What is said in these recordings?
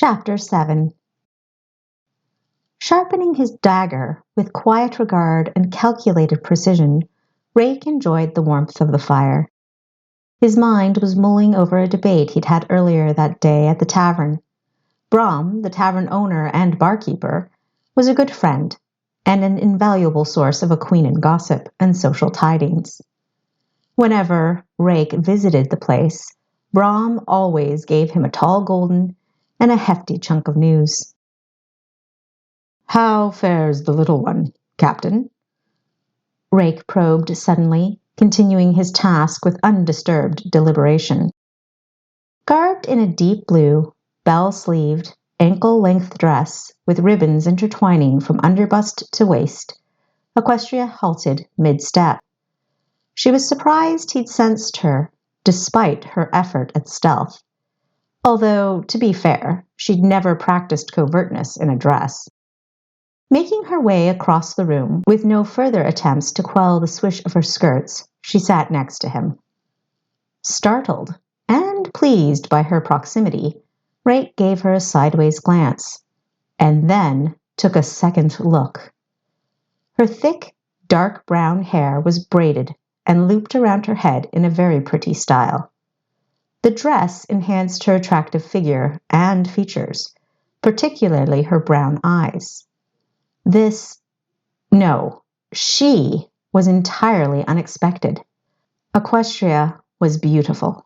Chapter 7. Sharpening his dagger with quiet regard and calculated precision, Rake enjoyed the warmth of the fire. His mind was mulling over a debate he'd had earlier that day at the tavern. Brom, the tavern owner and barkeeper, was a good friend and an invaluable source of Aquenan gossip and social tidings. Whenever Rake visited the place, Brom always gave him a tall golden and a hefty chunk of news. "How fares the little one, Captain?" Rake probed suddenly, continuing his task with undisturbed deliberation. Garbed in a deep blue, bell-sleeved, ankle-length dress with ribbons intertwining from underbust to waist, Aquestria halted mid-step. She was surprised he'd sensed her, despite her effort at stealth. Although, to be fair, she'd never practiced covertness in a dress. Making her way across the room, with no further attempts to quell the swish of her skirts, she sat next to him. Startled and pleased by her proximity, Rake gave her a sideways glance, and then took a second look. Her thick, dark brown hair was braided and looped around her head in a very pretty style. The dress enhanced her attractive figure and features, particularly her brown eyes. She was entirely unexpected. Aquestria was beautiful.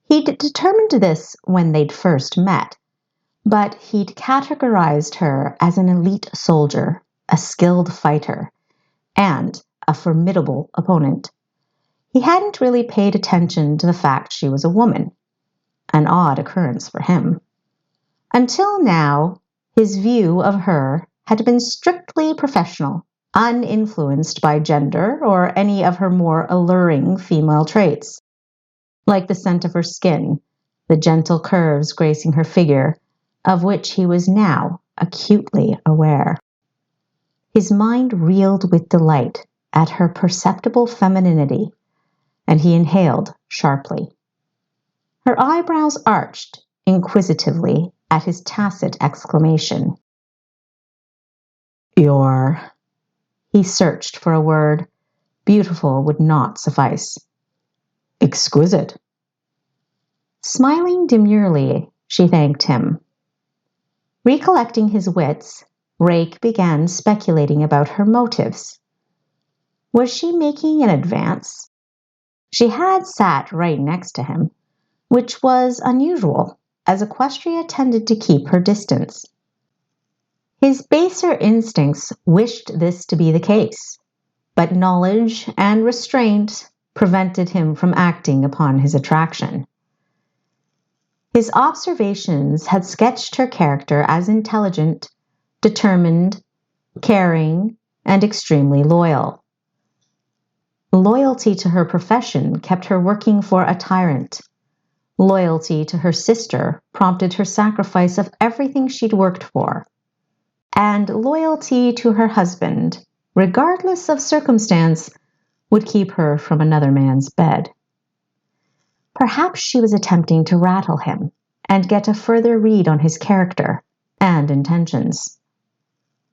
He'd determined this when they'd first met, but he'd categorized her as an elite soldier, a skilled fighter, and a formidable opponent. He hadn't really paid attention to the fact she was a woman, an odd occurrence for him. Until now, his view of her had been strictly professional, uninfluenced by gender or any of her more alluring female traits, like the scent of her skin, the gentle curves gracing her figure, of which he was now acutely aware. His mind reeled with delight at her perceptible femininity, and he inhaled sharply. Her eyebrows arched inquisitively at his tacit exclamation. "You're..." He searched for a word. Beautiful would not suffice. "Exquisite." Smiling demurely, she thanked him. Recollecting his wits, Rake began speculating about her motives. Was she making an advance? She had sat right next to him, which was unusual, as Aquestria tended to keep her distance. His baser instincts wished this to be the case, but knowledge and restraint prevented him from acting upon his attraction. His observations had sketched her character as intelligent, determined, caring, and extremely loyal. Loyalty to her profession kept her working for a tyrant. Loyalty to her sister prompted her sacrifice of everything she'd worked for. And loyalty to her husband, regardless of circumstance, would keep her from another man's bed. Perhaps she was attempting to rattle him and get a further read on his character and intentions.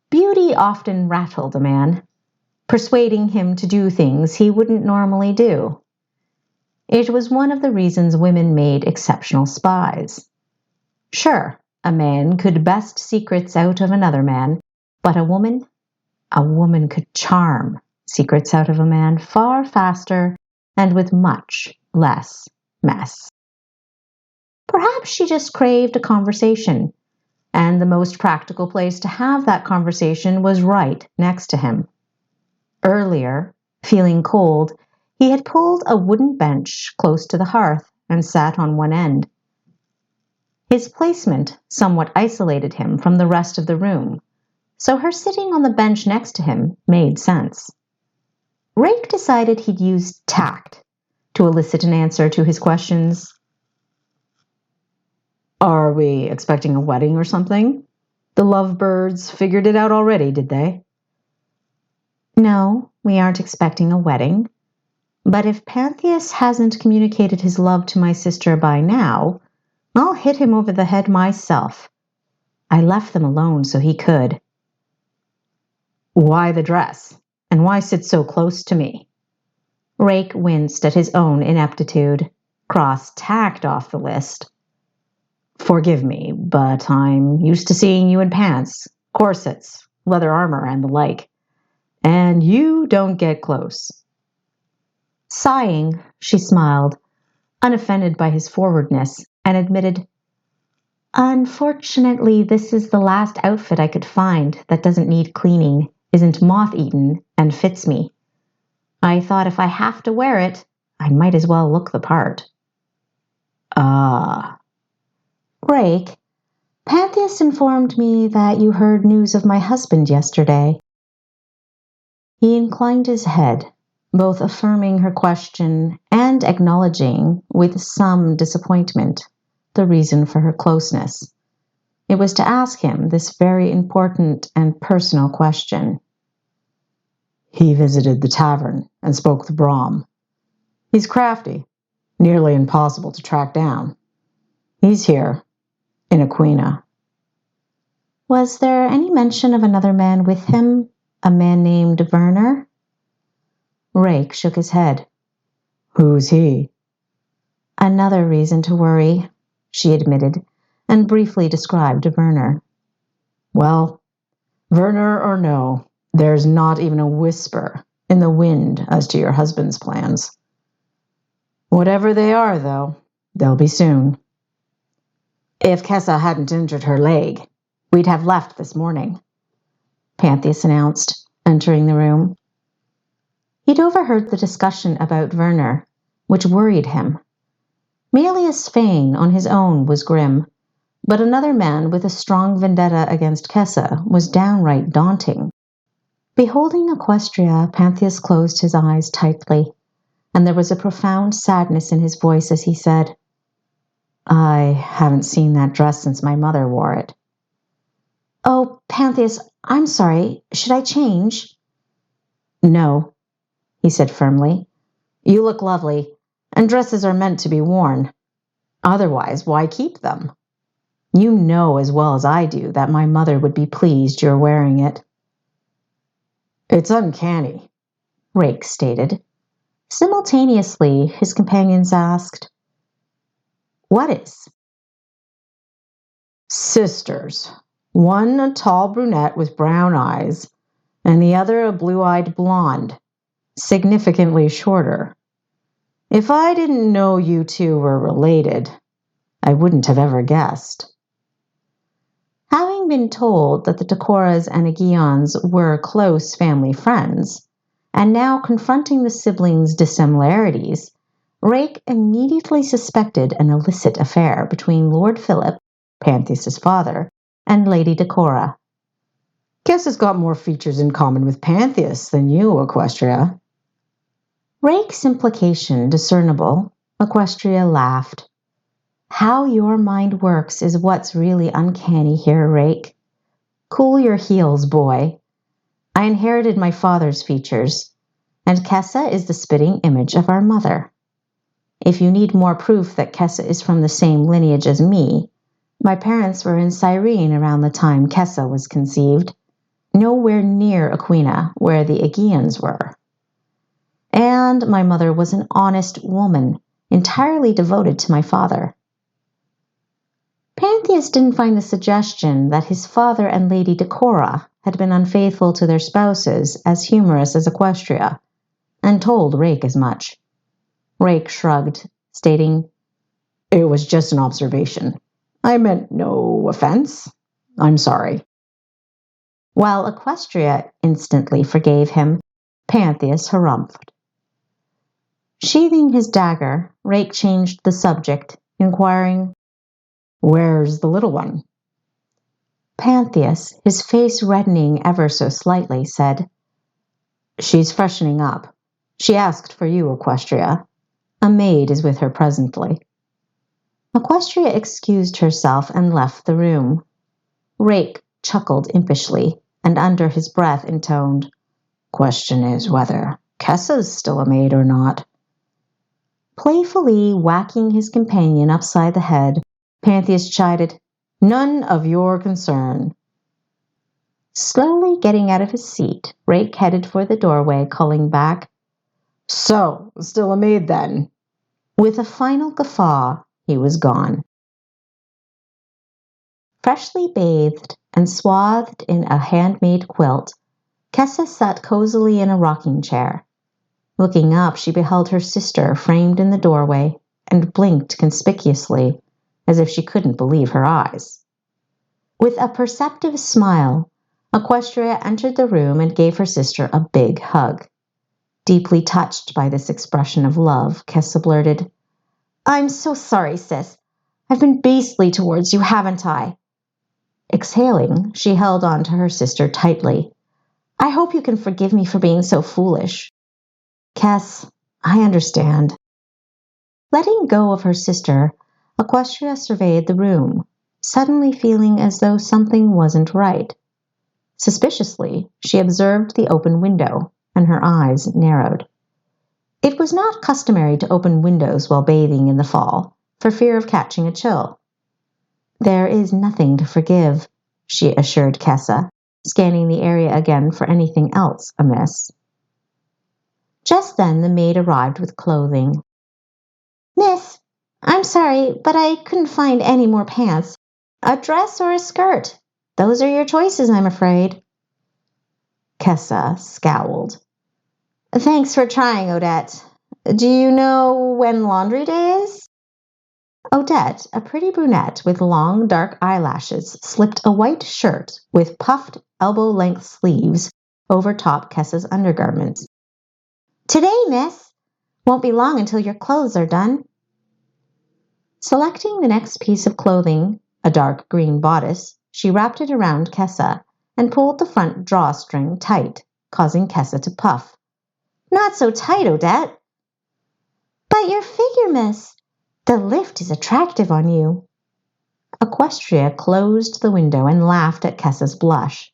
Beauty often rattled a man, persuading him to do things he wouldn't normally do. It was one of the reasons women made exceptional spies. Sure, a man could best secrets out of another man, but a woman could charm secrets out of a man far faster and with much less mess. Perhaps she just craved a conversation, and the most practical place to have that conversation was right next to him. Earlier, feeling cold, he had pulled a wooden bench close to the hearth and sat on one end. His placement somewhat isolated him from the rest of the room, so her sitting on the bench next to him made sense. Rake decided he'd use tact to elicit an answer to his questions. "Are we expecting a wedding or something? The lovebirds figured it out already, did they?" "No, we aren't expecting a wedding. But if Pantheus hasn't communicated his love to my sister by now, I'll hit him over the head myself. I left them alone so he could. Why the dress? And why sit so close to me? Rake winced at his own ineptitude. Cross tacked off the list. Forgive me, but I'm used to seeing you in pants, corsets, leather armor, and the like. And you don't get close. Sighing, she smiled, unoffended by his forwardness, and admitted, Unfortunately, this is the last outfit I could find that doesn't need cleaning, isn't moth-eaten, and fits me. I thought if I have to wear it, I might as well look the part. Ah. Rake, Pantheus informed me that you heard news of my husband yesterday. He inclined his head, both affirming her question and acknowledging, with some disappointment, the reason for her closeness. It was to ask him this very important and personal question. He visited the tavern and spoke the Brahm. He's crafty, nearly impossible to track down. He's here, in Aquina. Was there any mention of another man with him, a man named Werner? Rake shook his head. Who's he? Another reason to worry, she admitted, and briefly described Werner. Well, Werner or no, there's not even a whisper in the wind as to your husband's plans. Whatever they are, though, they'll be soon. If Kessa hadn't injured her leg, we'd have left this morning, Pantheus announced, entering the room. He'd overheard the discussion about Werner, which worried him. Malieous Fayne on his own was grim, but another man with a strong vendetta against Kessa was downright daunting. Beholding Aquestria, Pantheus closed his eyes tightly, and there was a profound sadness in his voice as he said, I haven't seen that dress since my mother wore it. Oh, Pantheus, I'm sorry. Should I change? No, he said firmly. You look lovely, and dresses are meant to be worn. Otherwise, why keep them? You know as well as I do that my mother would be pleased you're wearing it. It's uncanny, Rake stated. Simultaneously, his companions asked, What is? Sisters. One a tall brunette with brown eyes, and the other a blue-eyed blonde, significantly shorter. If I didn't know you two were related, I wouldn't have ever guessed. Having been told that the Decoras and Aegeons were close family friends, and now confronting the siblings' dissimilarities, Rake immediately suspected an illicit affair between Lord Philip, Pantheus' father, and Lady Decora. Kessa's got more features in common with Pantheus than you, Aquestria. Rake's implication discernible, Aquestria laughed. How your mind works is what's really uncanny here, Rake. Cool your heels, boy. I inherited my father's features, and Kessa is the spitting image of our mother. If you need more proof that Kessa is from the same lineage as me, my parents were in Cyrene around the time Kessa was conceived, nowhere near Aquina, where the Aegeans were. And my mother was an honest woman, entirely devoted to my father. Pantheus didn't find the suggestion that his father and Lady Decora had been unfaithful to their spouses as humorous as Aquestria, and told Rake as much. Rake shrugged, stating, It was just an observation. I meant no offense. I'm sorry. While Aquestria instantly forgave him, Pantheus harumphed. Sheathing his dagger, Rake changed the subject, inquiring, Where's the little one? Pantheus, his face reddening ever so slightly, said, She's freshening up. She asked for you, Aquestria. A maid is with her presently. Aquestria excused herself and left the room. Rake chuckled impishly, and under his breath intoned, Question is whether Kessa's still a maid or not. Playfully whacking his companion upside the head, Pantheus chided. None of your concern. Slowly getting out of his seat, Rake headed for the doorway, calling back, So, still a maid then? With a final guffaw, he was gone. Freshly bathed and swathed in a handmade quilt, Kessa sat cozily in a rocking chair. Looking up, she beheld her sister framed in the doorway and blinked conspicuously, as if she couldn't believe her eyes. With a perceptive smile, Aquestria entered the room and gave her sister a big hug. Deeply touched by this expression of love, Kessa blurted, I'm so sorry, sis. I've been beastly towards you, haven't I? Exhaling, she held on to her sister tightly. I hope you can forgive me for being so foolish. Kess, I understand. Letting go of her sister, Aquestria surveyed the room, suddenly feeling as though something wasn't right. Suspiciously, she observed the open window, and her eyes narrowed. It was not customary to open windows while bathing in the fall, for fear of catching a chill. There is nothing to forgive, she assured Kessa, scanning the area again for anything else amiss. Just then the maid arrived with clothing. Miss, I'm sorry, but I couldn't find any more pants. A dress or a skirt. Those are your choices, I'm afraid. Kessa scowled. Thanks for trying, Odette. Do you know when laundry day is? Odette, a pretty brunette with long, dark eyelashes, slipped a white shirt with puffed, elbow-length sleeves over top Kessa's undergarments. Today, miss. Won't be long until your clothes are done. Selecting the next piece of clothing, a dark green bodice, she wrapped it around Kessa and pulled the front drawstring tight, causing Kessa to puff. Not so tight, Odette. But your figure, miss. The lift is attractive on you. Aquestria closed the window and laughed at Kessa's blush.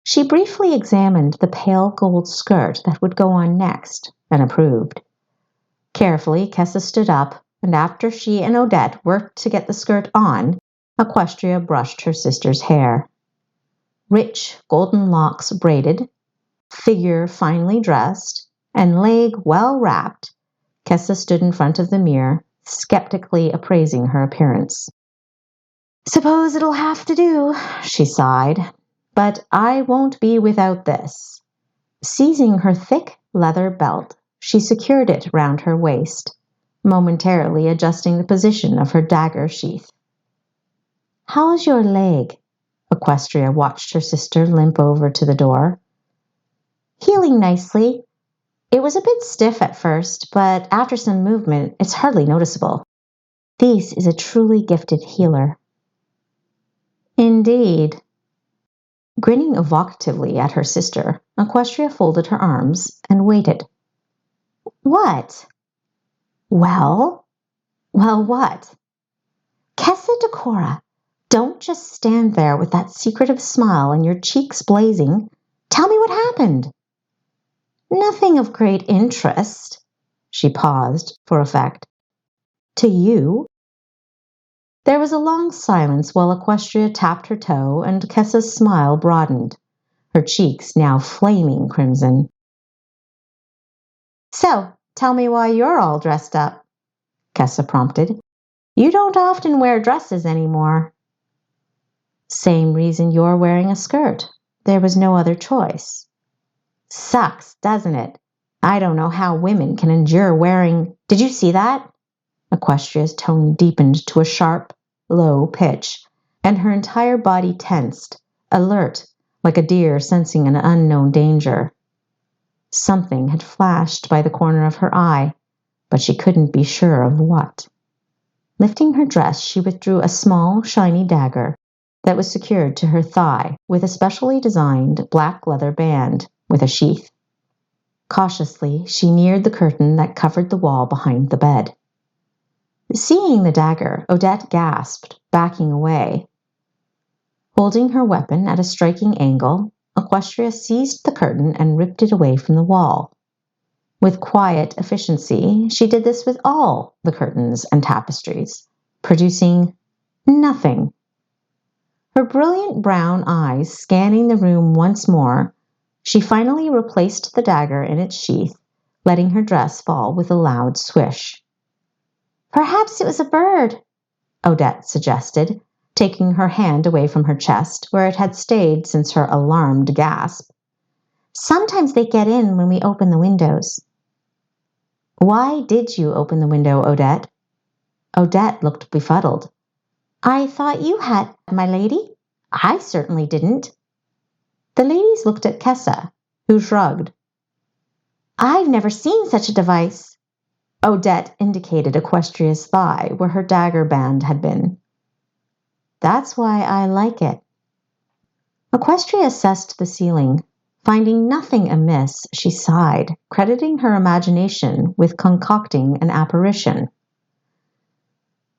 She briefly examined the pale gold skirt that would go on next and approved. Carefully, Kessa stood up, and after she and Odette worked to get the skirt on, Aquestria brushed her sister's hair. Rich golden locks braided, figure finely dressed, and leg well wrapped, Kessa stood in front of the mirror, skeptically appraising her appearance. Suppose it'll have to do, she sighed, but I won't be without this. Seizing her thick leather belt, she secured it round her waist, momentarily adjusting the position of her dagger sheath. How's your leg? Aquestria watched her sister limp over to the door. Healing nicely. It was a bit stiff at first, but after some movement, it's hardly noticeable. This is a truly gifted healer. Indeed. Grinning evocatively at her sister, Aquestria folded her arms and waited. What? Well, what? Kessa Decora, don't just stand there with that secretive smile and your cheeks blazing. Tell me what happened. Nothing of great interest. She paused for effect. To you? There was a long silence while Aquestria tapped her toe and Kessa's smile broadened, her cheeks now flaming crimson. So, tell me why you're all dressed up, Kessa prompted. You don't often wear dresses anymore. Same reason you're wearing a skirt. There was no other choice. Sucks, doesn't it? I don't know how women can endure wearing... Did you see that? Equestria's tone deepened to a sharp, low pitch, and her entire body tensed, alert, like a deer sensing an unknown danger. Something had flashed by the corner of her eye, but she couldn't be sure of what. Lifting her dress, she withdrew a small, shiny dagger that was secured to her thigh with a specially designed black leather band with a sheath. Cautiously, she neared the curtain that covered the wall behind the bed. Seeing the dagger, Odette gasped, backing away. Holding her weapon at a striking angle, Aquestria seized the curtain and ripped it away from the wall. With quiet efficiency, she did this with all the curtains and tapestries, producing Nothing. Her brilliant brown eyes scanning the room once more, she finally replaced the dagger in its sheath, letting her dress fall with a loud swish. Perhaps it was a bird, Odette suggested, taking her hand away from her chest, where it had stayed since her alarmed gasp. Sometimes they get in when we open the windows. Why did you open the window, Odette? Odette looked befuddled. I thought you had, my lady. I certainly didn't. The ladies looked at Kessa, who shrugged. I've never seen such a device. Odette indicated Equestria's thigh, where her dagger band had been. That's why I like it. Equestria assessed the ceiling. Finding nothing amiss, she sighed, crediting her imagination with concocting an apparition.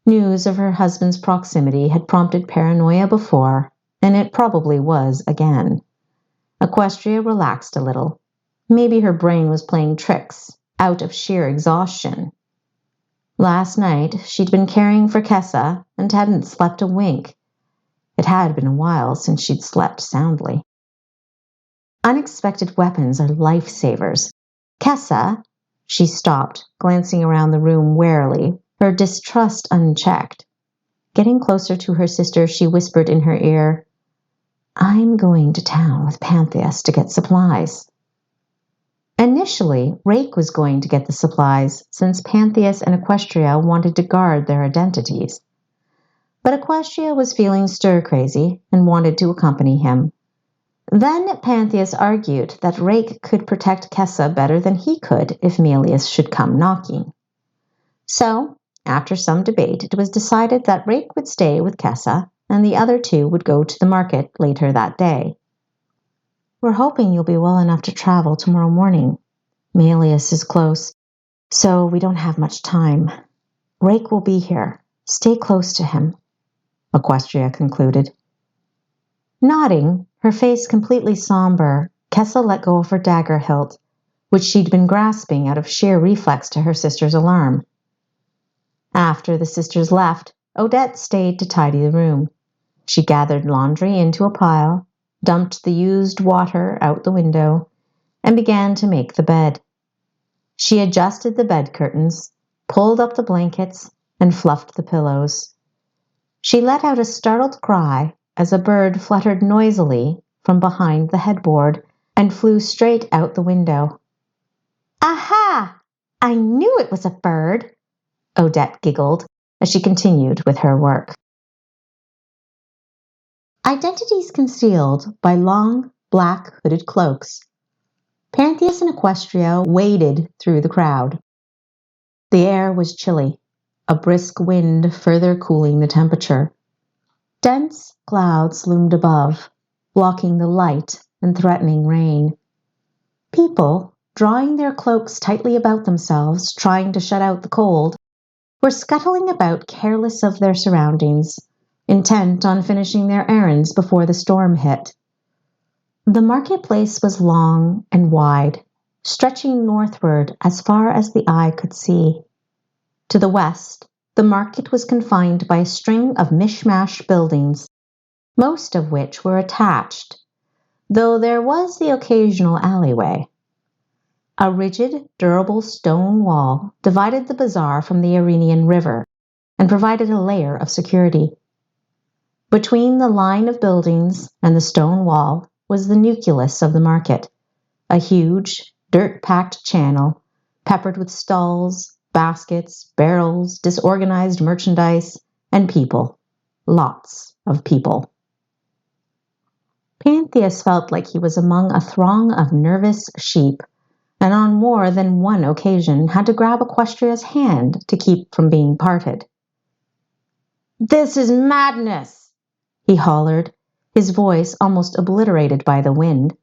News of her husband's proximity had prompted paranoia before, and it probably was again. Equestria relaxed a little. Maybe her brain was playing tricks, out of sheer exhaustion. Last night, she'd been caring for Kessa and hadn't slept a wink. It had been a while since she'd slept soundly. Unexpected weapons are lifesavers. Kessa, she stopped, glancing around the room warily, her distrust unchecked. Getting closer to her sister, she whispered in her ear, I'm going to town with Pantheus to get supplies. Initially, Rake was going to get the supplies, since Pantheus and Equestria wanted to guard their identities. But Equestria was feeling stir-crazy and wanted to accompany him. Then Pantheus argued that Rake could protect Kessa better than he could if Malieous should come knocking. So, after some debate, it was decided that Rake would stay with Kessa and the other two would go to the market later that day. We're hoping you'll be well enough to travel tomorrow morning. Malieous is close, so we don't have much time. Rake will be here. Stay close to him, Equestria concluded. Nodding, her face completely somber, Kessa let go of her dagger hilt, which she'd been grasping out of sheer reflex to her sister's alarm. After the sisters left, Odette stayed to tidy the room. She gathered laundry into a pile, dumped the used water out the window, and began to make the bed. She adjusted the bed curtains, pulled up the blankets, and fluffed the pillows. She let out a startled cry as a bird fluttered noisily from behind the headboard and flew straight out the window. Aha! I knew it was a bird, Odette giggled as she continued with her work. Identities concealed by long, black hooded cloaks, Pantheus and Equestria waded through the crowd. The air was chilly, a brisk wind further cooling the temperature. Dense clouds loomed above, blocking the light and threatening rain. People, drawing their cloaks tightly about themselves, trying to shut out the cold, were scuttling about careless of their surroundings, intent on finishing their errands before the storm hit. The marketplace was long and wide, stretching northward as far as the eye could see. To the west, the market was confined by a string of mishmash buildings, most of which were attached, though there was the occasional alleyway. A rigid, durable stone wall divided the bazaar from the Irenian River and provided a layer of security. Between the line of buildings and the stone wall was the nucleus of the market, a huge, dirt-packed channel peppered with stalls, baskets, barrels, disorganized merchandise, and people. Lots of people. Pantheus felt like he was among a throng of nervous sheep, and on more than one occasion had to grab Equestria's hand to keep from being parted. "This is madness!" he hollered, his voice almost obliterated by the wind.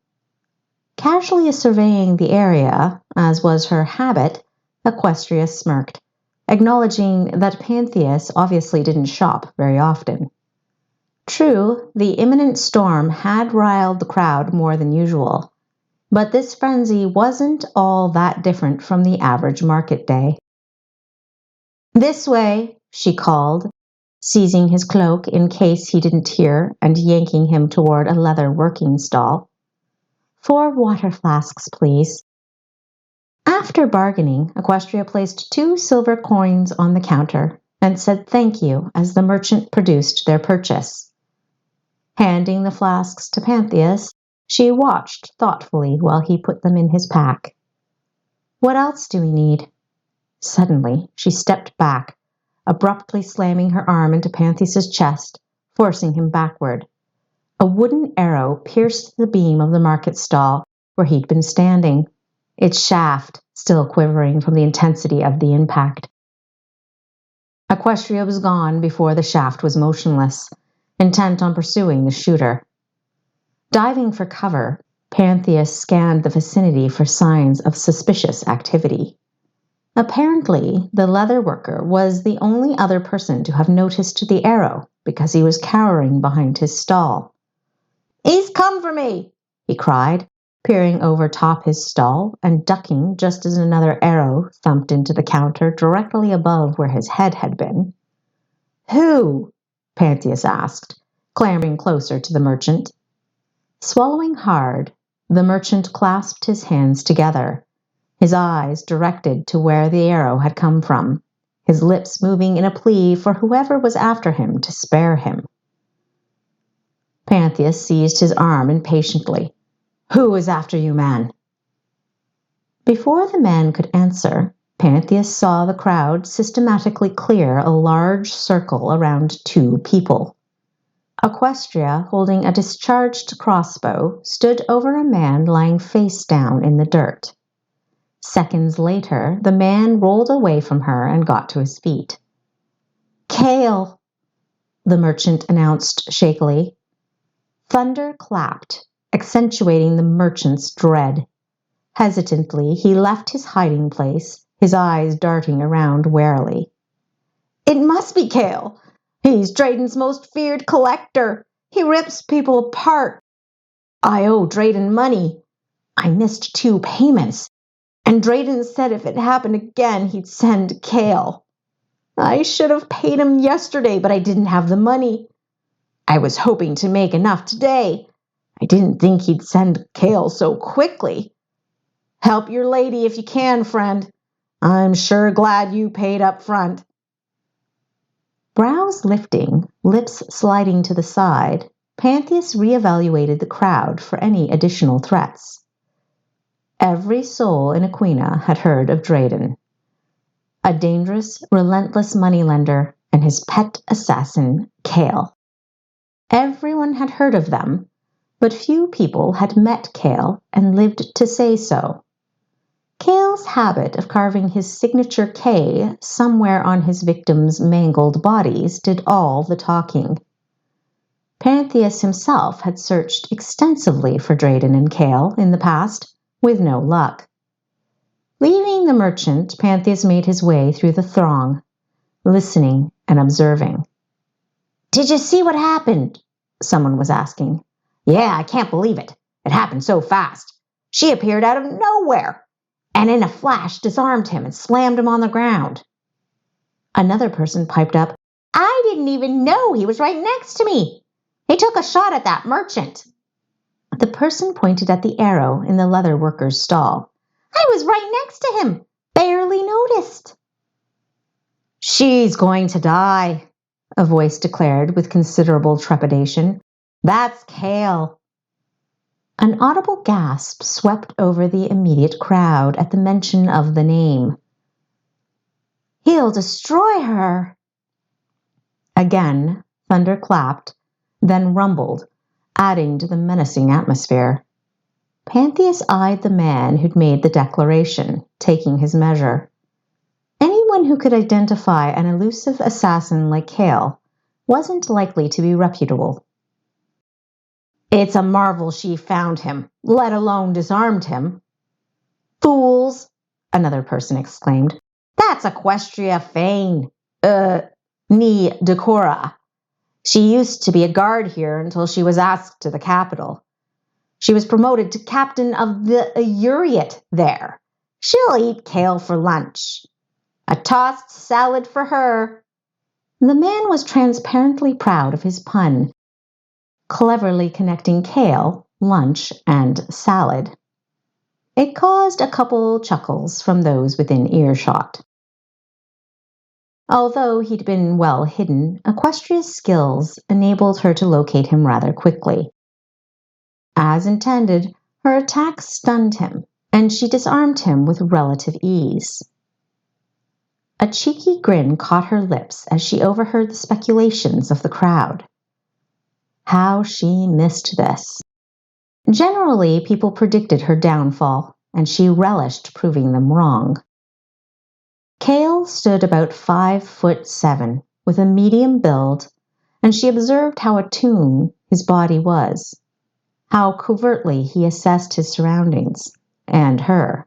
Casually surveying the area, as was her habit, Equestria smirked, acknowledging that Pantheus obviously didn't shop very often. True, the imminent storm had riled the crowd more than usual, but this frenzy wasn't all that different from the average market day. "This way," she called, seizing his cloak in case he didn't hear and yanking him toward a leather working stall. 4 water flasks, please. After bargaining, Equestria placed 2 silver coins on the counter and said thank you as the merchant produced their purchase. Handing the flasks to Pantheus, she watched thoughtfully while he put them in his pack. What else do we need? Suddenly, she stepped back, abruptly slamming her arm into Pantheus's chest, forcing him backward. A wooden arrow pierced the beam of the market stall where he'd been standing, its shaft still quivering from the intensity of the impact. Equestria was gone before the shaft was motionless, intent on pursuing the shooter. Diving for cover, Pantheus scanned the vicinity for signs of suspicious activity. Apparently, the leather worker was the only other person to have noticed the arrow because he was cowering behind his stall. "He's come for me!" he cried, peering over top his stall and ducking just as another arrow thumped into the counter directly above where his head had been. "Who?" Pantheus asked, clambering closer to the merchant. Swallowing hard, the merchant clasped his hands together, his eyes directed to where the arrow had come from, his lips moving in a plea for whoever was after him to spare him. Pantheus seized his arm impatiently. "Who is after you, man?" Before the man could answer, Pantheus saw the crowd systematically clear a large circle around 2 people. Equestria, holding a discharged crossbow, stood over a man lying face down in the dirt. Seconds later, the man rolled away from her and got to his feet. "Kale," the merchant announced shakily. Thunder clapped, accentuating the merchant's dread. Hesitantly, he left his hiding place, his eyes darting around warily. "It must be Kale. He's Drayden's most feared collector. He rips people apart. I owe Drayden money. I missed 2 payments, and Drayden said if it happened again, he'd send Kale. I should have paid him yesterday, but I didn't have the money. I was hoping to make enough today. I didn't think he'd send Kale so quickly. Help your lady if you can, friend. I'm sure glad you paid up front." Brows lifting, lips sliding to the side, Pantheus reevaluated the crowd for any additional threats. Every soul in Aquina had heard of Drayden. A dangerous, relentless moneylender and his pet assassin, Kale. Everyone had heard of them, but few people had met Kale and lived to say so. Kale's habit of carving his signature K somewhere on his victims' mangled bodies did all the talking. Pantheus himself had searched extensively for Drayden and Kale in the past, with no luck. Leaving the merchant, Pantheus made his way through the throng, listening and observing. "Did you see what happened?" someone was asking. "Yeah, I can't believe it. It happened so fast. She appeared out of nowhere, and in a flash disarmed him and slammed him on the ground." Another person piped up, "I didn't even know he was right next to me. He took a shot at that merchant." The person pointed at the arrow in the leather worker's stall. "I was right next to him. Barely noticed." "She's going to die," a voice declared with considerable trepidation. "That's Kale." An audible gasp swept over the immediate crowd at the mention of the name. "He'll destroy her." Again, thunder clapped, then rumbled, adding to the menacing atmosphere. Pantheus eyed the man who'd made the declaration, taking his measure. Anyone who could identify an elusive assassin like Kale wasn't likely to be reputable. "It's a marvel she found him, let alone disarmed him." "Fools!" another person exclaimed. "That's Equestria Fayne. Nee Decora. She used to be a guard here until she was asked to the capital. She was promoted to captain of the Uriat there. She'll eat Kale for lunch. A tossed salad for her." The man was transparently proud of his pun, cleverly connecting kale, lunch, and salad. It caused a couple chuckles from those within earshot. Although he'd been well hidden, Aquestria's skills enabled her to locate him rather quickly. As intended, her attack stunned him, and she disarmed him with relative ease. A cheeky grin caught her lips as she overheard the speculations of the crowd. How she missed this. Generally, people predicted her downfall, and she relished proving them wrong. Kale stood about 5'7", with a medium build, and she observed how attuned his body was, how covertly he assessed his surroundings, and her.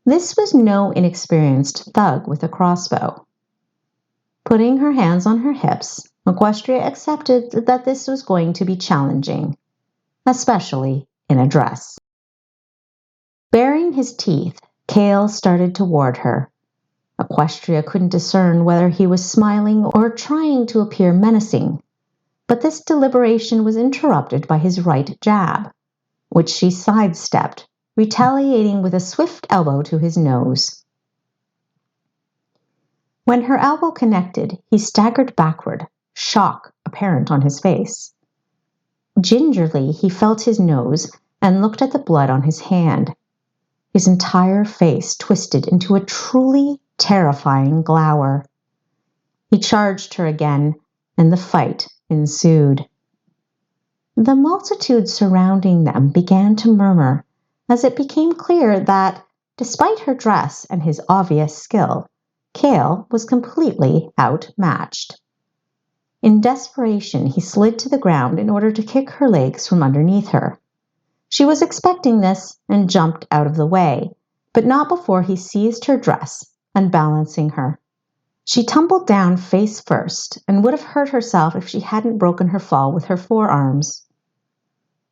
This was no inexperienced thug with a crossbow. Putting her hands on her hips, Equestria accepted that this was going to be challenging, especially in a dress. Baring his teeth, Kale started toward her. Equestria couldn't discern whether he was smiling or trying to appear menacing, but this deliberation was interrupted by his right jab, which she sidestepped, retaliating with a swift elbow to his nose. When her elbow connected, he staggered backward, shock apparent on his face. Gingerly, he felt his nose and looked at the blood on his hand. His entire face twisted into a truly terrifying glower. He charged her again, and the fight ensued. The multitude surrounding them began to murmur as it became clear that, despite her dress and his obvious skill, Kale was completely outmatched. In desperation, he slid to the ground in order to kick her legs from underneath her. She was expecting this and jumped out of the way, but not before he seized her dress, unbalancing her. She tumbled down face first and would have hurt herself if she hadn't broken her fall with her forearms.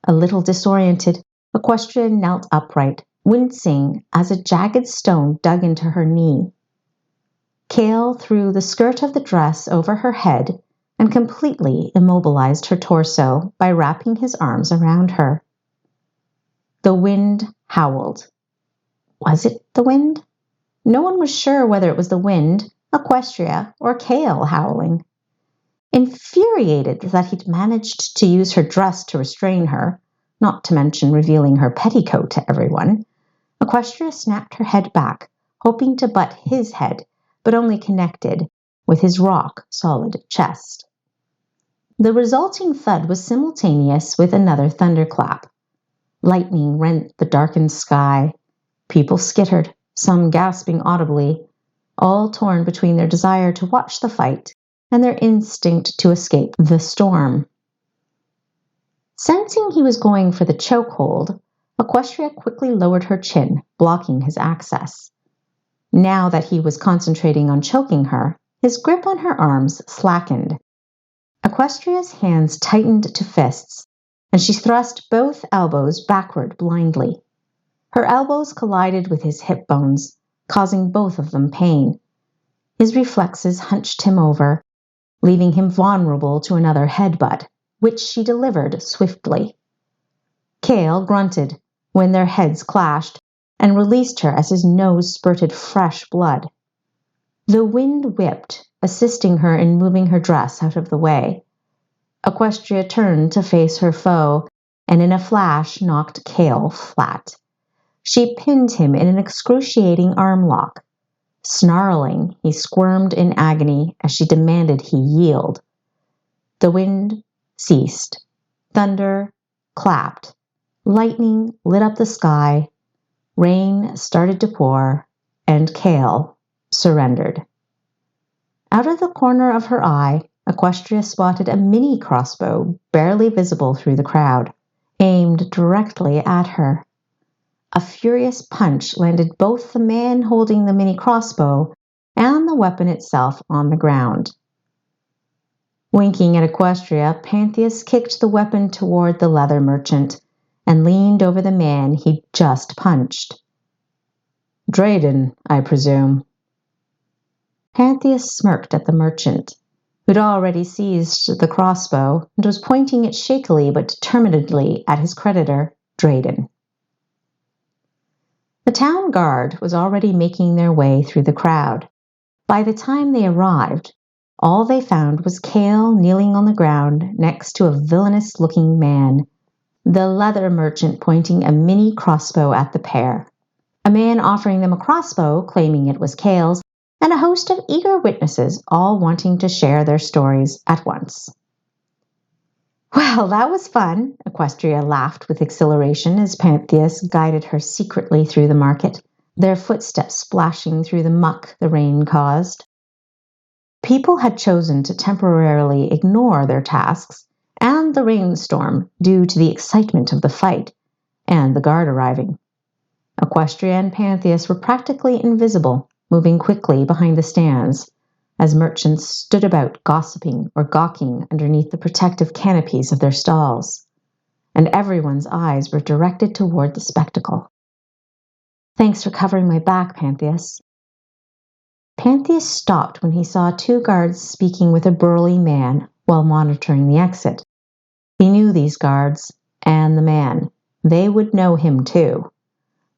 A little disoriented, Equestria knelt upright, wincing as a jagged stone dug into her knee. Kale threw the skirt of the dress over her head and completely immobilized her torso by wrapping his arms around her. The wind howled. Was it the wind? No one was sure whether it was the wind, Equestria, or Kale howling. Infuriated that he'd managed to use her dress to restrain her, not to mention revealing her petticoat to everyone, Equestria snapped her head back, hoping to butt his head, but only connected with his rock-solid chest. The resulting thud was simultaneous with another thunderclap. Lightning rent the darkened sky. People skittered, some gasping audibly, all torn between their desire to watch the fight and their instinct to escape the storm. Sensing he was going for the chokehold, Equestria quickly lowered her chin, blocking his access. Now that he was concentrating on choking her, his grip on her arms slackened. Equestria's hands tightened to fists, and she thrust both elbows backward blindly. Her elbows collided with his hip bones, causing both of them pain. His reflexes hunched him over, leaving him vulnerable to another headbutt, which she delivered swiftly. Kale grunted when their heads clashed and released her as his nose spurted fresh blood. The wind whipped, assisting her in moving her dress out of the way. Equestria turned to face her foe and in a flash knocked Kale flat. She pinned him in an excruciating arm lock. Snarling, he squirmed in agony as she demanded he yield. The wind ceased. Thunder clapped. Lightning lit up the sky. Rain started to pour, and Kale surrendered. Out of the corner of her eye, Equestria spotted a mini crossbow barely visible through the crowd, aimed directly at her. A furious punch landed both the man holding the mini crossbow and the weapon itself on the ground. Winking at Equestria, Pantheus kicked the weapon toward the leather merchant and leaned over the man he'd just punched. "Drayden, I presume." Pantheus smirked at the merchant, who'd already seized the crossbow and was pointing it shakily but determinedly at his creditor, Drayden. The town guard was already making their way through the crowd. By the time they arrived, all they found was Cale kneeling on the ground next to a villainous-looking man, the leather merchant pointing a mini crossbow at the pair, a man offering them a crossbow claiming it was Cale's, and a host of eager witnesses all wanting to share their stories at once. Well, that was fun, Equestria laughed with exhilaration as Pantheus guided her secretly through the market, their footsteps splashing through the muck the rain caused. People had chosen to temporarily ignore their tasks and the rainstorm due to the excitement of the fight and the guard arriving. Equestria and Pantheus were practically invisible, moving quickly behind the stands as merchants stood about gossiping or gawking underneath the protective canopies of their stalls, and everyone's eyes were directed toward the spectacle. Thanks for covering my back, Pantheus. Pantheus stopped when he saw two guards speaking with a burly man while monitoring the exit. He knew these guards and the man. They would know him too.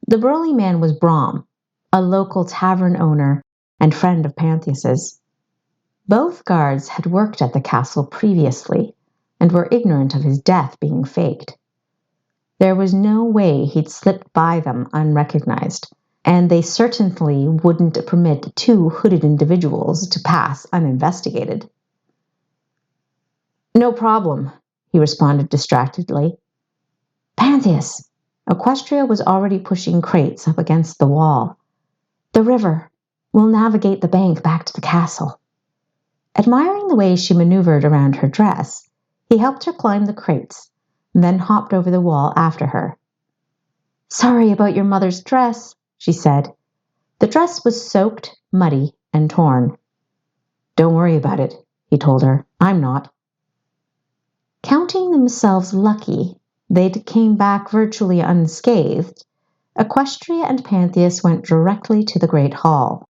The burly man was Brom, a local tavern owner and friend of Pantheus's. Both guards had worked at the castle previously and were ignorant of his death being faked. There was no way he'd slipped by them unrecognized, and they certainly wouldn't permit two hooded individuals to pass uninvestigated. No problem, he responded distractedly. Pantheus! Equestria was already pushing crates up against the wall. The river. We'll navigate the bank back to the castle. Admiring the way she maneuvered around her dress, he helped her climb the crates, then hopped over the wall after her. Sorry about your mother's dress, she said. The dress was soaked, muddy, and torn. Don't worry about it, he told her. I'm not. Counting themselves lucky, they came back virtually unscathed. Equestria and Pantheus went directly to the great hall.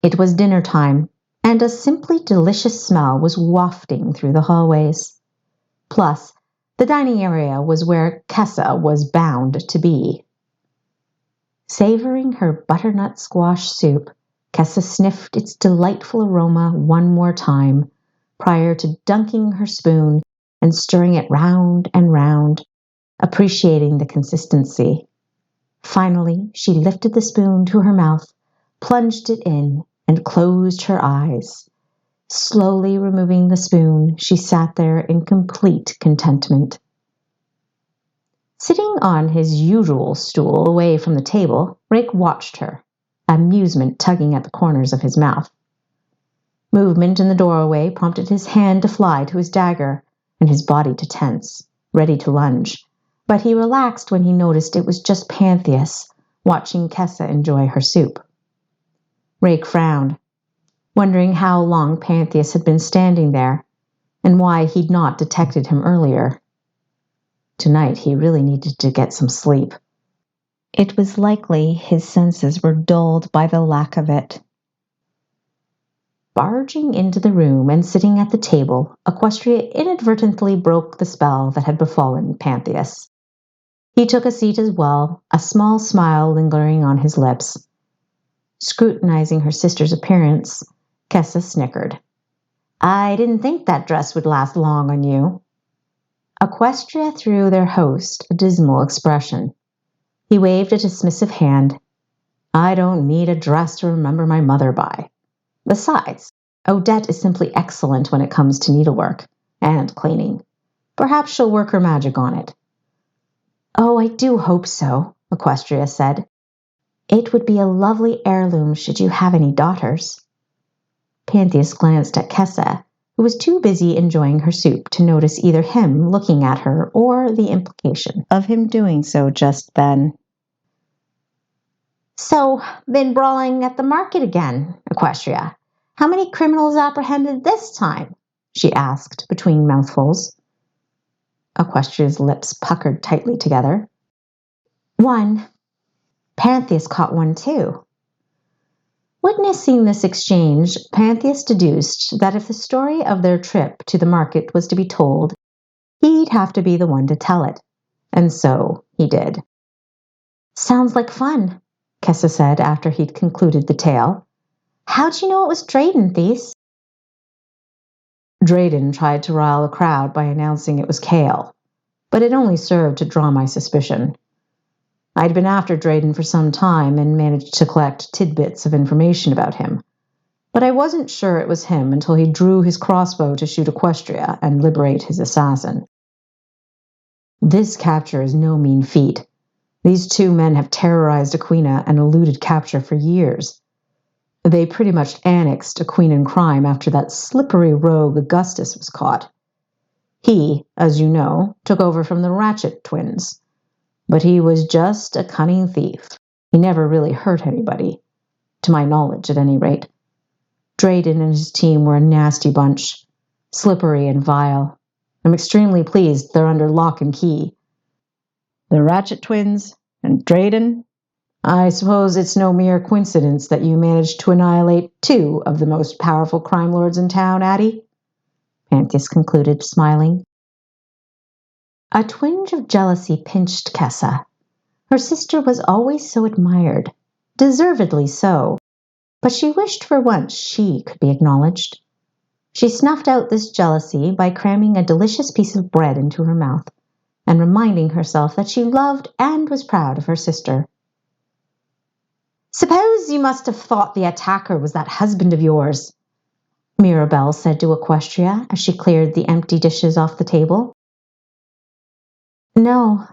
It was dinner time, and a simply delicious smell was wafting through the hallways. Plus, the dining area was where Kessa was bound to be. Savoring her butternut squash soup, Kessa sniffed its delightful aroma one more time prior to dunking her spoon and stirring it round and round, appreciating the consistency. Finally, she lifted the spoon to her mouth, plunged it in, and closed her eyes. Slowly removing the spoon, she sat there in complete contentment. Sitting on his usual stool away from the table, Rake watched her, amusement tugging at the corners of his mouth. Movement in the doorway prompted his hand to fly to his dagger and his body to tense, ready to lunge, but he relaxed when he noticed it was just Pantheus watching Kessa enjoy her soup. Rake frowned, wondering how long Pantheus had been standing there and why he'd not detected him earlier. Tonight he really needed to get some sleep. It was likely his senses were dulled by the lack of it. Barging into the room and sitting at the table, Equestria inadvertently broke the spell that had befallen Pantheus. He took a seat as well, a small smile lingering on his lips. Scrutinizing her sister's appearance, Kessa snickered. I didn't think that dress would last long on you. Equestria threw their host a dismal expression. He waved a dismissive hand. I don't need a dress to remember my mother by. Besides, Odette is simply excellent when it comes to needlework and cleaning. Perhaps she'll work her magic on it. Oh, I do hope so, Equestria said. It would be a lovely heirloom should you have any daughters. Pantheus glanced at Kessa, who was too busy enjoying her soup to notice either him looking at her or the implication of him doing so just then. So, been brawling at the market again, Equestria. How many criminals apprehended this time? She asked between mouthfuls. Equestria's lips puckered tightly together. One. Pantheus caught one too. Witnessing this exchange, Pantheus deduced that if the story of their trip to the market was to be told, he'd have to be the one to tell it. And so he did. "Sounds like fun," Kessa said after he'd concluded the tale. "How'd you know it was Drayden, Thies?" Drayden tried to rile the crowd by announcing it was Kale, but it only served to draw my suspicion. I'd been after Drayden for some time and managed to collect tidbits of information about him, but I wasn't sure it was him until he drew his crossbow to shoot Aquestria and liberate his assassin. This capture is no mean feat. These two men have terrorized Aquina and eluded capture for years. They pretty much annexed Aquinan crime after that slippery rogue Augustus was caught. He, as you know, took over from the Ratchet twins. But he was just a cunning thief. He never really hurt anybody. To my knowledge, at any rate. Drayden and his team were a nasty bunch. Slippery and vile. I'm extremely pleased they're under lock and key. The Ratchet twins and Drayden? I suppose it's no mere coincidence that you managed to annihilate two of the most powerful crime lords in town, Addie? Pantheus concluded, smiling. A twinge of jealousy pinched Kessa. Her sister was always so admired, deservedly so, but she wished for once she could be acknowledged. She snuffed out this jealousy by cramming a delicious piece of bread into her mouth and reminding herself that she loved and was proud of her sister. "Suppose you must have thought the attacker was that husband of yours," Mirabelle said to Aquestria as she cleared the empty dishes off the table. "No,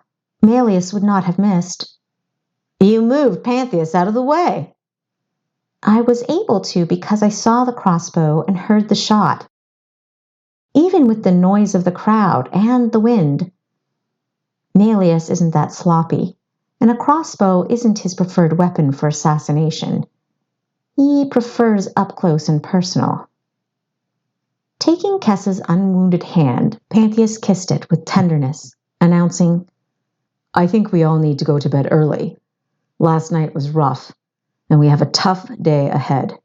Malieous would not have missed." "You moved Pantheus out of the way." "I was able to because I saw the crossbow and heard the shot. Even with the noise of the crowd and the wind. Malieous isn't that sloppy, and a crossbow isn't his preferred weapon for assassination. He prefers up close and personal." Taking Kessa's unwounded hand, Pantheus kissed it with tenderness, announcing, "I think we all need to go to bed early. Last night was rough, and we have a tough day ahead."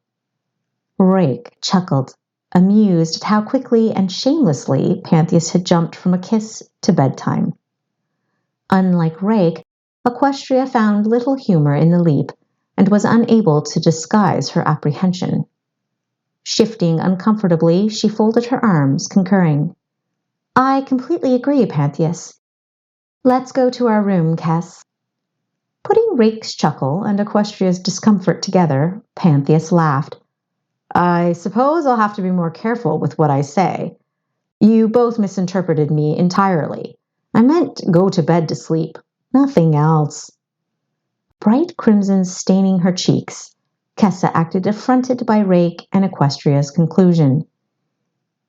Rake chuckled, amused at how quickly and shamelessly Pantheus had jumped from a kiss to bedtime. Unlike Rake, Aquestria found little humor in the leap and was unable to disguise her apprehension. Shifting uncomfortably, she folded her arms, concurring. "I completely agree, Pantheus. Let's go to our room, Kess." Putting Rake's chuckle and Equestria's discomfort together, Pantheus laughed. "I suppose I'll have to be more careful with what I say. You both misinterpreted me entirely. I meant go to bed to sleep, nothing else." Bright crimson staining her cheeks, Kessa acted affronted by Rake and Equestria's conclusion.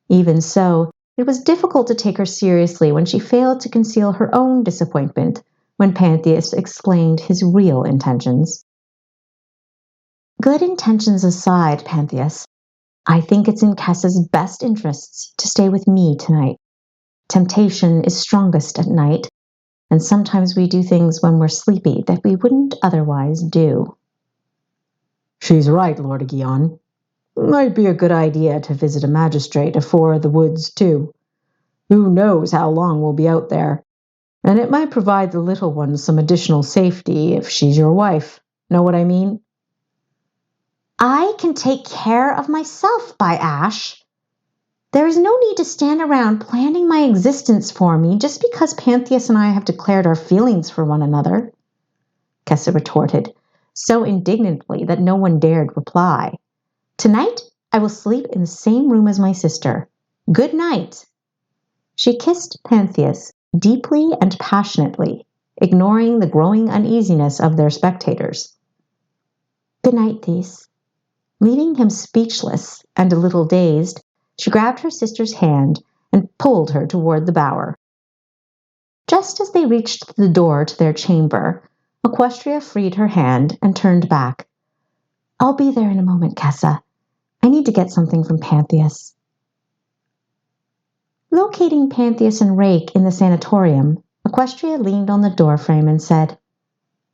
Even so, it was difficult to take her seriously when she failed to conceal her own disappointment when Pantheus explained his real intentions. "Good intentions aside, Pantheus, I think it's in Kessa's best interests to stay with me tonight. Temptation is strongest at night, and sometimes we do things when we're sleepy that we wouldn't otherwise do." "She's right, Lord Aguillon. Might be a good idea to visit a magistrate afore the woods, too. Who knows how long we'll be out there, and it might provide the little one some additional safety if she's your wife. Know what I mean?" "I can take care of myself, by Ash. There is no need to stand around planning my existence for me just because Pantheus and I have declared our feelings for one another," Kessa retorted, so indignantly that no one dared reply. "Tonight, I will sleep in the same room as my sister. Good night." She kissed Pantheus deeply and passionately, ignoring the growing uneasiness of their spectators. "Good night, Thies." Leaving him speechless and a little dazed, she grabbed her sister's hand and pulled her toward the bower. Just as they reached the door to their chamber, Equestria freed her hand and turned back. "I'll be there in a moment, Kessa. I need to get something from Pantheus." Locating Pantheus and Rake in the sanatorium, Equestria leaned on the doorframe and said,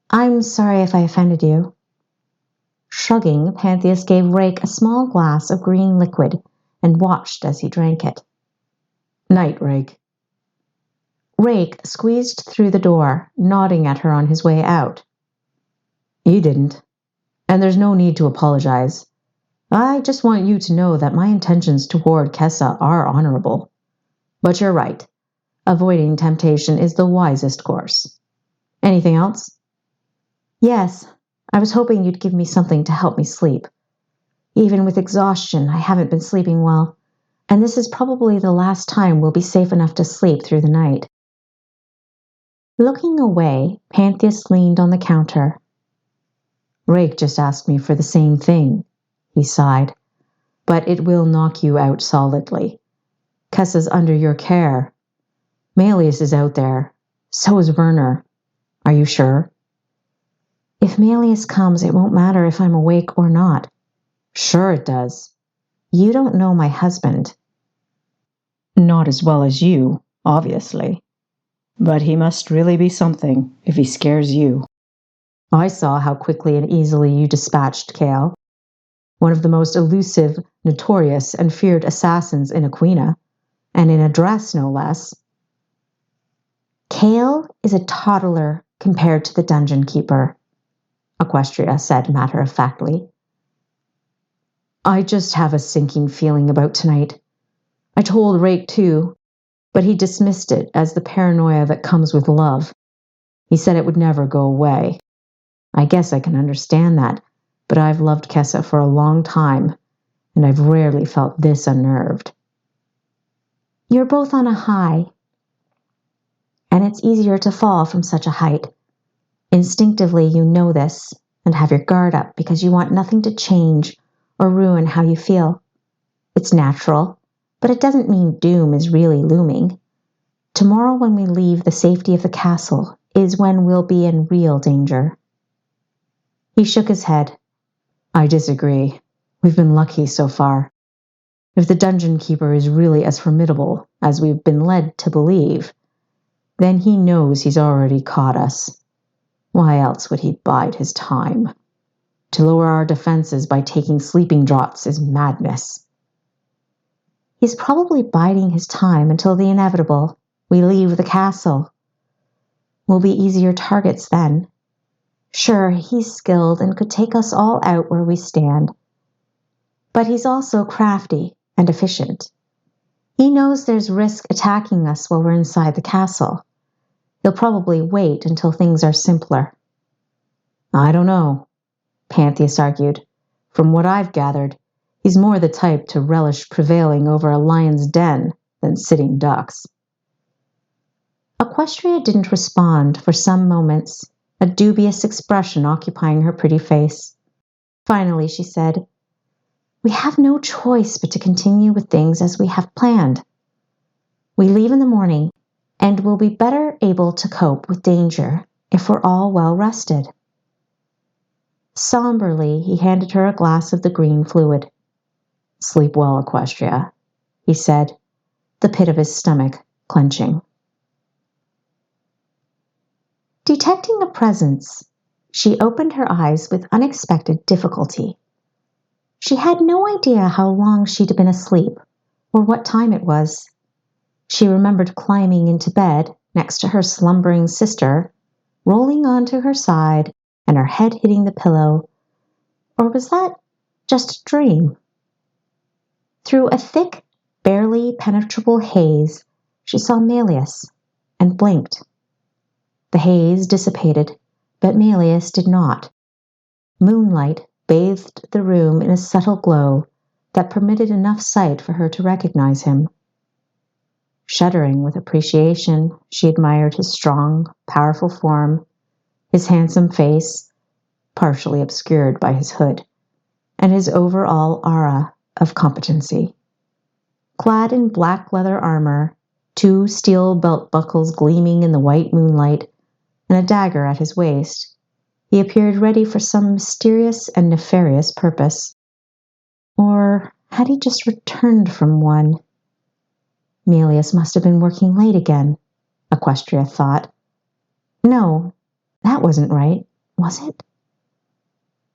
"I'm sorry if I offended you." Shrugging, Pantheus gave Rake a small glass of green liquid and watched as he drank it. Night, Rake. Rake squeezed through the door, nodding at her on his way out. You didn't. And there's no need to apologize. I just want you to know that my intentions toward Kessa are honorable. But you're right. Avoiding temptation is the wisest course. Anything else? Yes, I was hoping you'd give me something to help me sleep. Even with exhaustion, I haven't been sleeping well, and this is probably the last time we'll be safe enough to sleep through the night. Looking away, Pantheus leaned on the counter. Rake just asked me for the same thing, he sighed. But it will knock you out solidly. Kessa's under your care. Malieous is out there. So is Werner. Are you sure? If Malieous comes, it won't matter if I'm awake or not. Sure it does. You don't know my husband. Not as well as you, obviously. But he must really be something if he scares you. I saw how quickly and easily you dispatched Kale, one of the most elusive, notorious, and feared assassins in Aquina, and in a dress, no less. Kale is a toddler compared to the dungeon keeper, Aquestria said matter-of-factly. I just have a sinking feeling about tonight. I told Rake too, but he dismissed it as the paranoia that comes with love. He said it would never go away. I guess I can understand that, but I've loved Kessa for a long time, and I've rarely felt this unnerved. You're both on a high, and it's easier to fall from such a height. Instinctively, you know this and have your guard up because you want nothing to change or ruin how you feel. It's natural, but it doesn't mean doom is really looming. Tomorrow, when we leave the safety of the castle, is when we'll be in real danger. He shook his head. I disagree. We've been lucky so far. If the dungeon keeper is really as formidable as we've been led to believe, then he knows he's already caught us. Why else would he bide his time? To lower our defenses by taking sleeping draughts is madness. He's probably biding his time until the inevitable. We leave the castle. We'll be easier targets then. Sure, he's skilled and could take us all out where we stand. But he's also crafty and efficient. He knows there's risk attacking us while we're inside the castle. He'll probably wait until things are simpler. I don't know, Pantheus argued. From what I've gathered, he's more the type to relish prevailing over a lion's den than sitting ducks. Aquestria didn't respond for some moments, a dubious expression occupying her pretty face. Finally, she said, We have no choice but to continue with things as we have planned. We leave in the morning, and we'll be better able to cope with danger if we're all well rested. Somberly, he handed her a glass of the green fluid. Sleep well, Aquestria, he said, the pit of his stomach clenching. Detecting a presence, she opened her eyes with unexpected difficulty. She had no idea how long she'd been asleep or what time it was. She remembered climbing into bed next to her slumbering sister, rolling onto her side and her head hitting the pillow. Or was that just a dream? Through a thick, barely penetrable haze, she saw Malieous and blinked. The haze dissipated, but Malieous did not. Moonlight bathed the room in a subtle glow that permitted enough sight for her to recognize him. Shuddering with appreciation, she admired his strong, powerful form, his handsome face, partially obscured by his hood, and his overall aura of competency. Clad in black leather armor, 2 steel belt buckles gleaming in the white moonlight, and a dagger at his waist, he appeared ready for some mysterious and nefarious purpose. Or had he just returned from one? Malieous must have been working late again, Aquestria thought. No, that wasn't right, was it?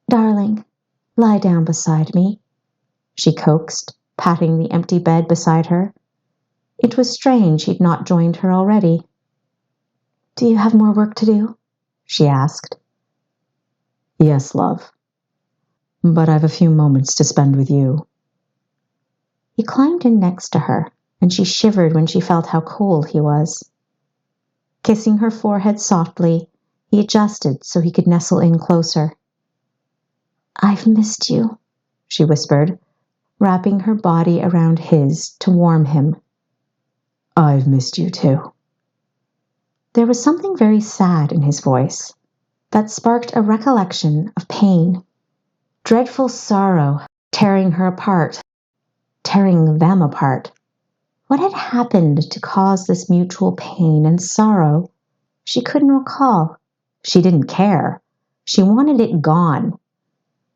Darling, Lie down beside me, she coaxed, patting the empty bed beside her. It was strange he'd not joined her already. Do you have more work to do? She asked. Yes, love. But I've a few moments to spend with you. He climbed in next to her, and she shivered when she felt how cold he was. Kissing her forehead softly, he adjusted so he could nestle in closer. I've missed you, she whispered, wrapping her body around his to warm him. I've missed you too. There was something very sad in his voice that sparked a recollection of pain. Dreadful sorrow tearing her apart, tearing them apart. What had happened to cause this mutual pain and sorrow? She couldn't recall. She didn't care. She wanted it gone.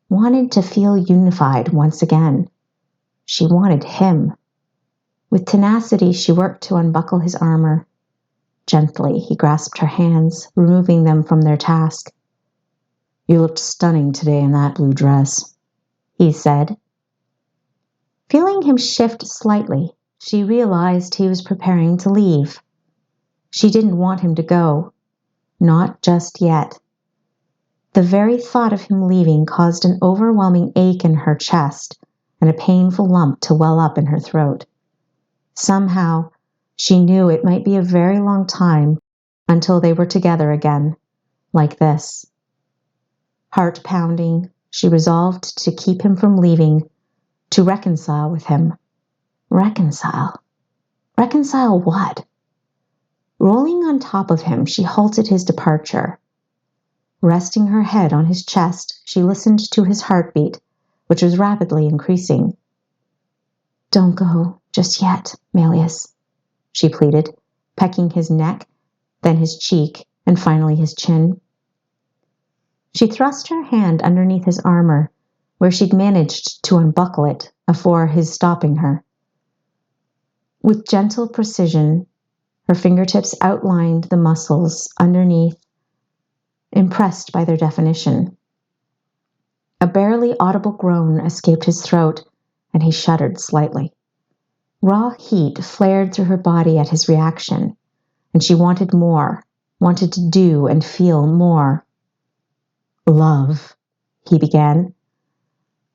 Wanted to feel unified once again. She wanted him. With tenacity, she worked to unbuckle his armor. Gently, he grasped her hands, removing them from their task. You looked stunning today in that blue dress, he said. Feeling him shift slightly, she realized he was preparing to leave. She didn't want him to go. Not just yet. The very thought of him leaving caused an overwhelming ache in her chest and a painful lump to well up in her throat. Somehow, she knew it might be a very long time until they were together again, like this. Heart pounding, she resolved to keep him from leaving, to reconcile with him. Reconcile? Reconcile what? Rolling on top of him, she halted his departure. Resting her head on his chest, she listened to his heartbeat, which was rapidly increasing. Don't go just yet, Malieous, she pleaded, pecking his neck, then his cheek, and finally his chin. She thrust her hand underneath his armor, where she'd managed to unbuckle it afore his stopping her. With gentle precision, her fingertips outlined the muscles underneath, impressed by their definition. A barely audible groan escaped his throat, and he shuddered slightly. Raw heat flared through her body at his reaction, and she wanted more, wanted to do and feel more. Love, he began.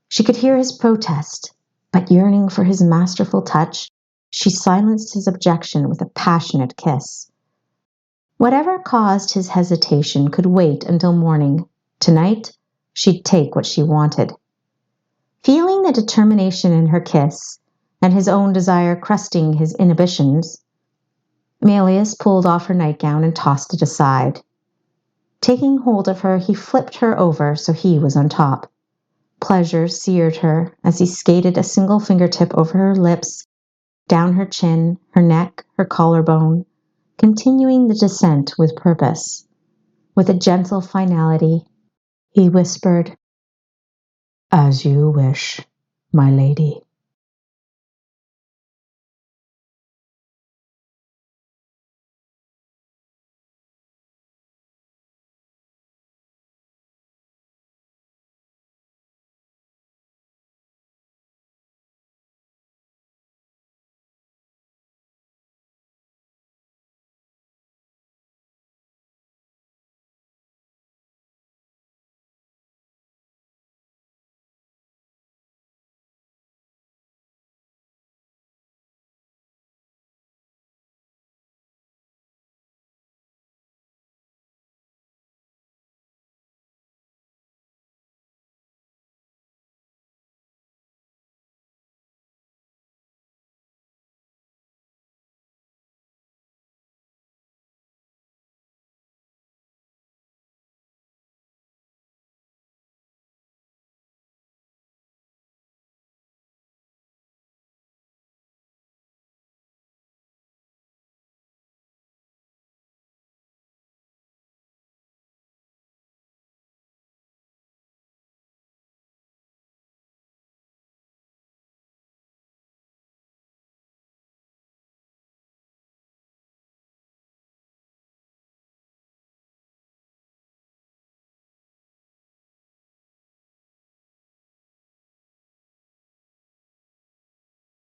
She could hear his protest, but yearning for his masterful touch, she silenced his objection with a passionate kiss. Whatever caused his hesitation could wait until morning. Tonight, she'd take what she wanted. Feeling the determination in her kiss, and his own desire crusting his inhibitions, Malieous pulled off her nightgown and tossed it aside. Taking hold of her, he flipped her over so he was on top. Pleasure seared her as he skated a single fingertip over her lips, down her chin, her neck, her collarbone, continuing the descent with purpose. With a gentle finality, he whispered, As you wish, my lady.